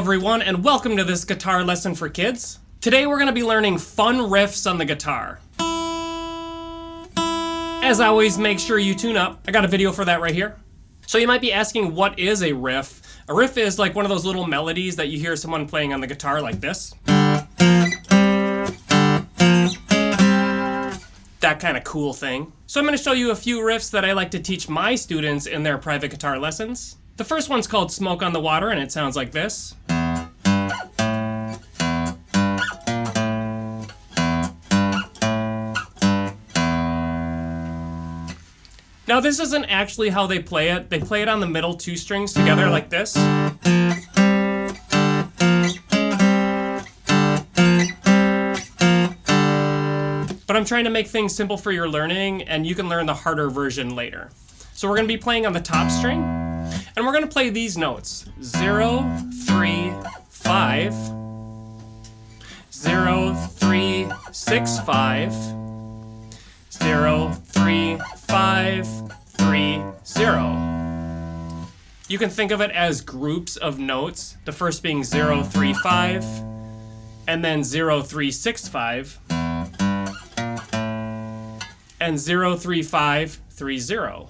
everyone, and welcome to this guitar lesson for kids. Today we're going to be learning fun riffs on the guitar. As always, make sure you tune up. I got a video for that right here. So you might be asking, what is a riff? A riff is like one of those little melodies that you hear someone playing on the guitar like this. That kind of cool thing. So I'm going to show you a few riffs that I like to teach my students in their private guitar lessons. The first one's called Smoke on the Water, and it sounds like this. Now this isn't actually how they play it. They play it on the middle two strings together like this. But I'm trying to make things simple for your learning, and you can learn the harder version later. So we're going to be playing on the top string, and we're going to play these notes. 0, 3, 5, 0, 3, 6, 5, 0, 3, 5, 3, 0. You can think of it as groups of notes, the first being 0, 3, 5, and then 0, 3, 6, 5, and 0, 3, 5, 3, 0.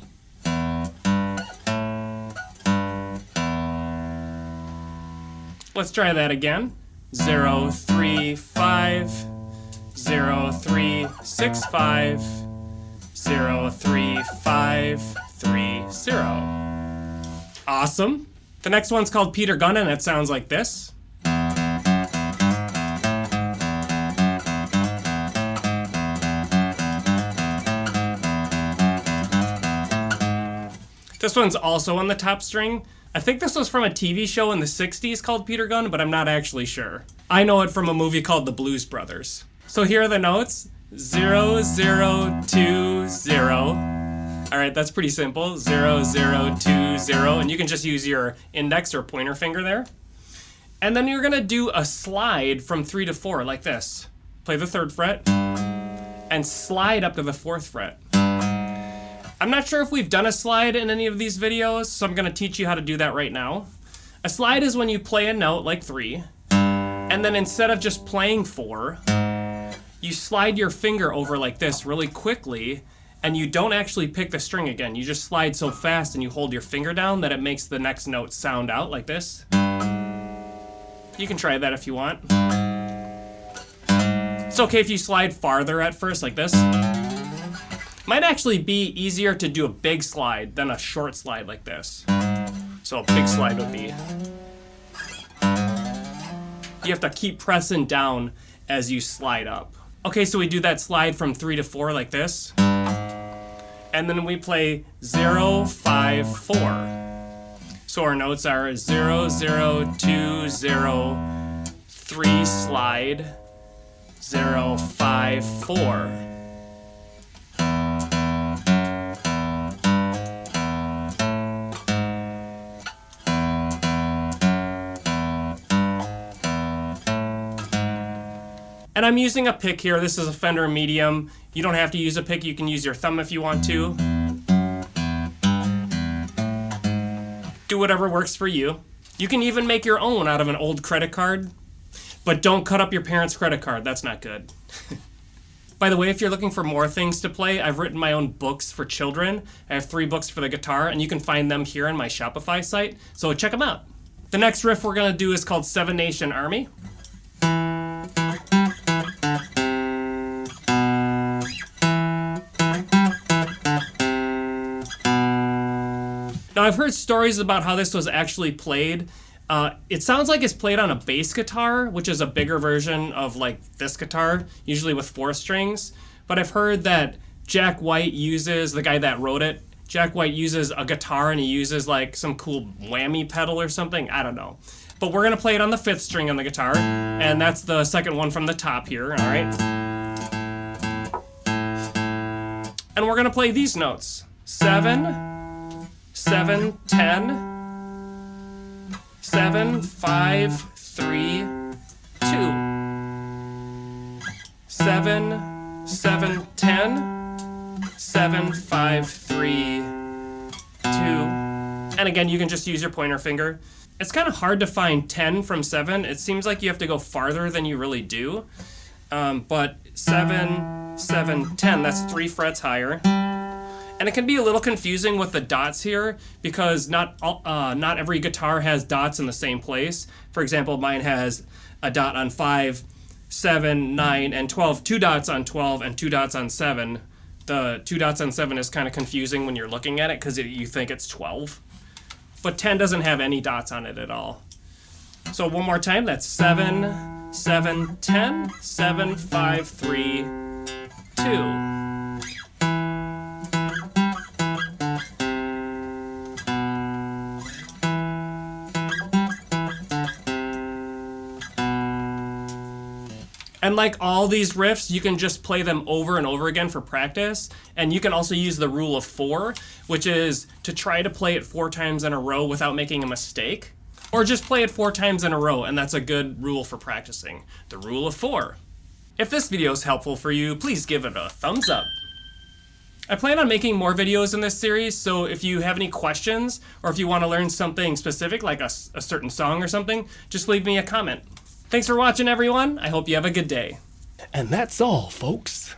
Let's try that again. 0, 3, 5, 0, 3, 6, 5, 0, 3, 5, 3, 0. Awesome. The next one's called Peter Gunn, and it sounds like this. This one's also on the top string. I think this was from a TV show in the 60s called Peter Gunn, but I'm not actually sure. I know it from a movie called The Blues Brothers. So here are the notes. 0, 0, 2, 0. All right, that's pretty simple. 0, 0, 2, 0. And you can just use your index or pointer finger there. And then you're gonna do a slide from 3 to 4 like this. Play the 3rd fret and slide up to the 4th fret. I'm not sure if we've done a slide in any of these videos, so I'm going to teach you how to do that right now. A slide is when you play a note like 3, and then instead of just playing 4, you slide your finger over like this really quickly, and you don't actually pick the string again. You just slide so fast and you hold your finger down that it makes the next note sound out like this. You can try that if you want. It's okay if you slide farther at first like this. Might actually be easier to do a big slide than a short slide like this. So a big slide would be... You have to keep pressing down as you slide up. Okay, so we do that slide from 3 to 4 like this. And then we play 0, 5, 4. So our notes are 0, 0, 2, 0, 3, slide, 0, 5, 4. And I'm using a pick here. This is a Fender Medium. You don't have to use a pick. You can use your thumb if you want to. Do whatever works for you. You can even make your own out of an old credit card. But don't cut up your parents' credit card. That's not good. By the way, if you're looking for more things to play, I've written my own books for children. I have 3 books for the guitar, and you can find them here on my Shopify site. So check them out. The next riff we're going to do is called Seven Nation Army. Now, I've heard stories about how this was actually played. It sounds like it's played on a bass guitar, which is a bigger version of like this guitar, usually with 4 strings. But I've heard that Jack White uses, the guy that wrote it, Jack White uses a guitar and he uses like some cool whammy pedal or something. I don't know. But we're going to play it on the 5th string on the guitar, and that's the second one from the top here, all right? And we're going to play these notes. 7, 7, 10, 7, 5, 3, 2. 7, 7, 10, 7, 5, 3, 2. And again, you can just use your pointer finger. It's kind of hard to find 10 from 7. It seems like you have to go farther than you really do. But 7, 7, 10, that's 3 frets higher. And it can be a little confusing with the dots here because not every guitar has dots in the same place. For example, mine has a dot on 5, 7, 9, and 12. 2 dots on 12 and 2 dots on 7. The 2 dots on 7 is kind of confusing when you're looking at it because you think it's 12. But 10 doesn't have any dots on it at all. So one more time, that's 7, 7, 10, 7, 5, 3, 2. And like all these riffs, you can just play them over and over again for practice. And you can also use the rule of 4, which is to try to play it 4 times in a row without making a mistake. Or just play it 4 times in a row, and that's a good rule for practicing. The rule of 4. If this video is helpful for you, please give it a thumbs up. I plan on making more videos in this series, so if you have any questions, or if you want to learn something specific, like a certain song or something, just leave me a comment. Thanks for watching, everyone. I hope you have a good day. And that's all, folks.